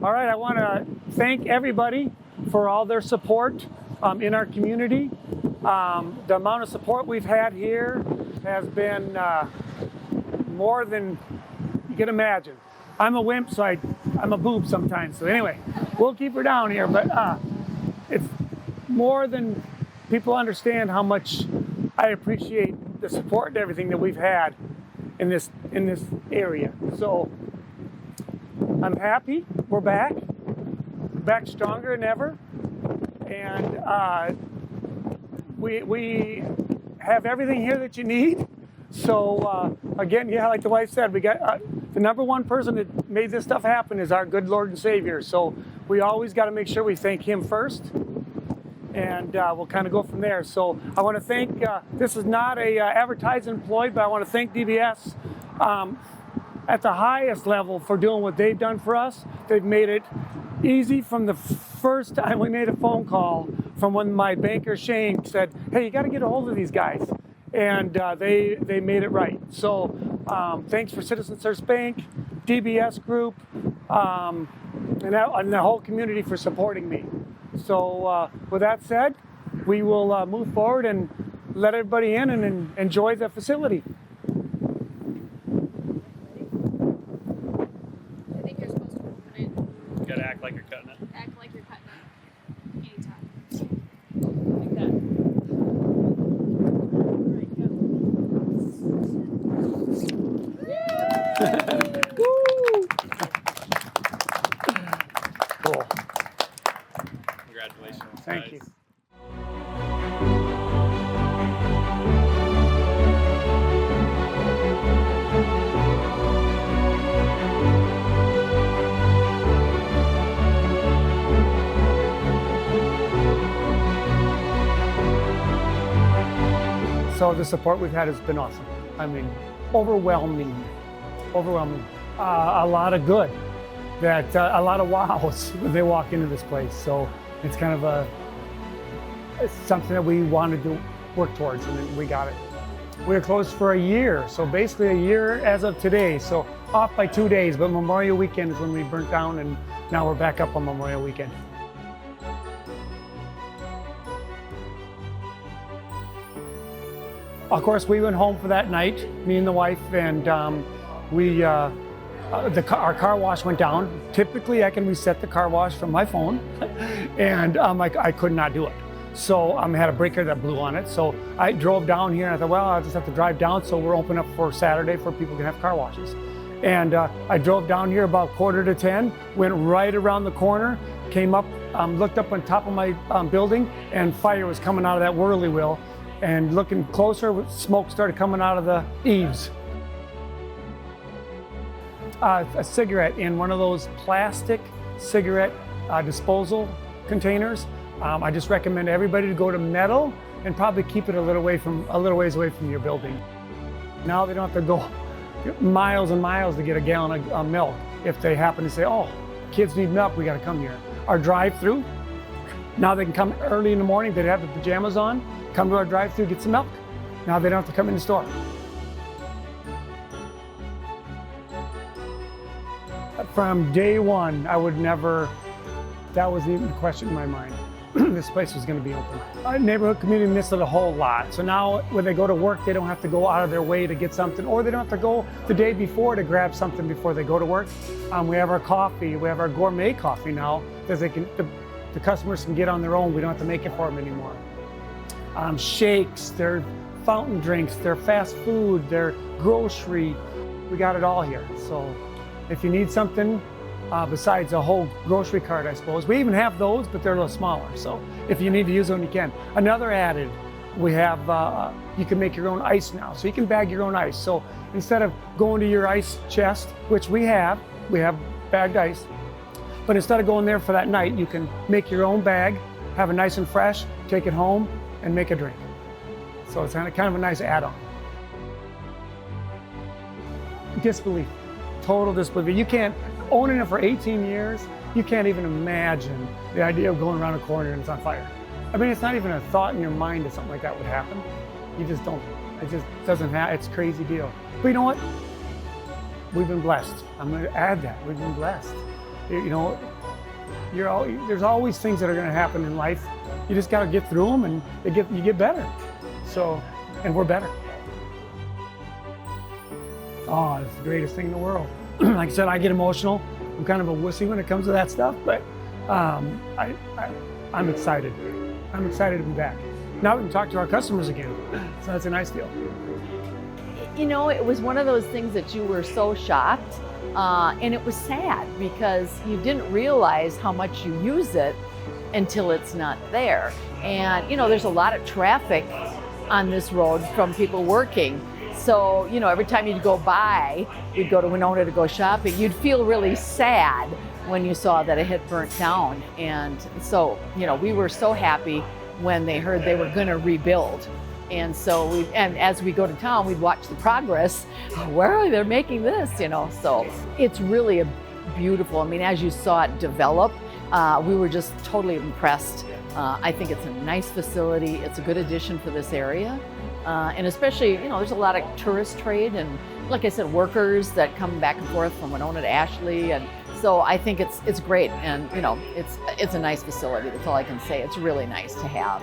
All right, I want to thank everybody for all their support in our community. The amount of support we've had here has been more than you can imagine. I'm a wimp, so I'm a boob sometimes. So anyway, we'll keep her down here, but it's more than people understand how much I appreciate the support and everything that we've had in this area. So I'm happy we're back stronger than ever, and we have everything here that you need. So again, yeah, like the wife said, we got the number one person that made this stuff happen is our good Lord and Savior. So we always got to make sure we thank Him first, and we'll kind of go from there. So I want to thank, this is not a advertising employee, but I want to thank DBS at the highest level for doing what they've done for us. They've made it easy from the first time we made a phone call, from when my banker Shane said, hey, you got to get a hold of these guys. And they made it right. So thanks for Citizens First Bank, DBS Group, and the whole community for supporting me. So with that said, we will move forward and let everybody in and enjoy the facility. I think you're supposed to open it. You gotta act like you're cutting it. Act like you're cutting it. Anytime. Like that. Woo! Cool. Congratulations. Thank you. So the support we've had has been awesome. I mean, overwhelming. A lot of good, a lot of wows when they walk into this place. So it's kind of it's something that we wanted to work towards, and we got it. We were closed for a year, so basically a year as of today. So off by 2 days, but Memorial Weekend is when we burnt down, and now we're back up on Memorial Weekend. Of course, we went home for that night, me and the wife, and our car wash went down. Typically, I can reset the car wash from my phone, and I could not do it. So I had a breaker that blew on it. So I drove down here, and I thought, well, I'll just have to drive down. So we're open up for Saturday for people can have car washes. And I drove down here about 9:45, went right around the corner, came up, looked up on top of my building, and fire was coming out of that whirly wheel. And looking closer, smoke started coming out of the eaves. A cigarette in one of those plastic cigarette disposal containers. I just recommend everybody to go to metal and probably keep it a little ways away from your building. Now they don't have to go miles and miles to get a gallon of milk. If they happen to say, oh, kids need milk, we got to come here. Our drive-through, now they can come early in the morning, they'd have the pajamas on, come to our drive-through, get some milk. Now they don't have to come in the store. From day one, I would never, that wasn't even a question in my mind. This place was going to be open. Our neighborhood community missed it a whole lot. So now when they go to work, they don't have to go out of their way to get something, or they don't have to go the day before to grab something before they go to work. We have our coffee, we have our gourmet coffee now that the customers can get on their own. We don't have to make it for them anymore. Shakes, their fountain drinks, their fast food, their grocery. We got it all here. So if you need something besides a whole grocery cart, I suppose. We even have those, but they're a little smaller. So if you need to use them, you can. Another added, we have, you can make your own ice now. So you can bag your own ice. So instead of going to your ice chest, which we have bagged ice, but instead of going there for that night, you can make your own bag, have it nice and fresh, take it home, and make a drink. So it's kind of a nice add-on. Disbelief, total disbelief. You can't, owning it for 18 years, you can't even imagine the idea of going around a corner and it's on fire. I mean, it's not even a thought in your mind that something like that would happen. You just don't, it just doesn't happen. It's a crazy deal. But you know what? We've been blessed. I'm going to add that. We've been blessed. You know, there's always things that are going to happen in life. You just got to get through them, and you get better. So, and we're better. Oh, it's the greatest thing in the world. Like I said, I get emotional. I'm kind of a wussy when it comes to that stuff, but I'm excited. I'm excited to be back. Now we can talk to our customers again. So that's a nice deal. You know, it was one of those things that you were so shocked, and it was sad because you didn't realize how much you use it until it's not there. And, you know, there's a lot of traffic on this road from people working. So, you know, every time you'd go by, you'd go to Winona to go shopping, you'd feel really sad when you saw that it had burnt down. And so, you know, we were so happy when they heard they were going to rebuild. And so and as we go to town, we'd watch the progress. Where are they making this, you know? So it's really beautiful. I mean, as you saw it develop, we were just totally impressed. I think it's a nice facility. It's a good addition for this area. And especially, you know, there's a lot of tourist trade and, like I said, workers that come back and forth from Winona to Ashley. And so I think it's great. And, you know, it's a nice facility. That's all I can say. It's really nice to have.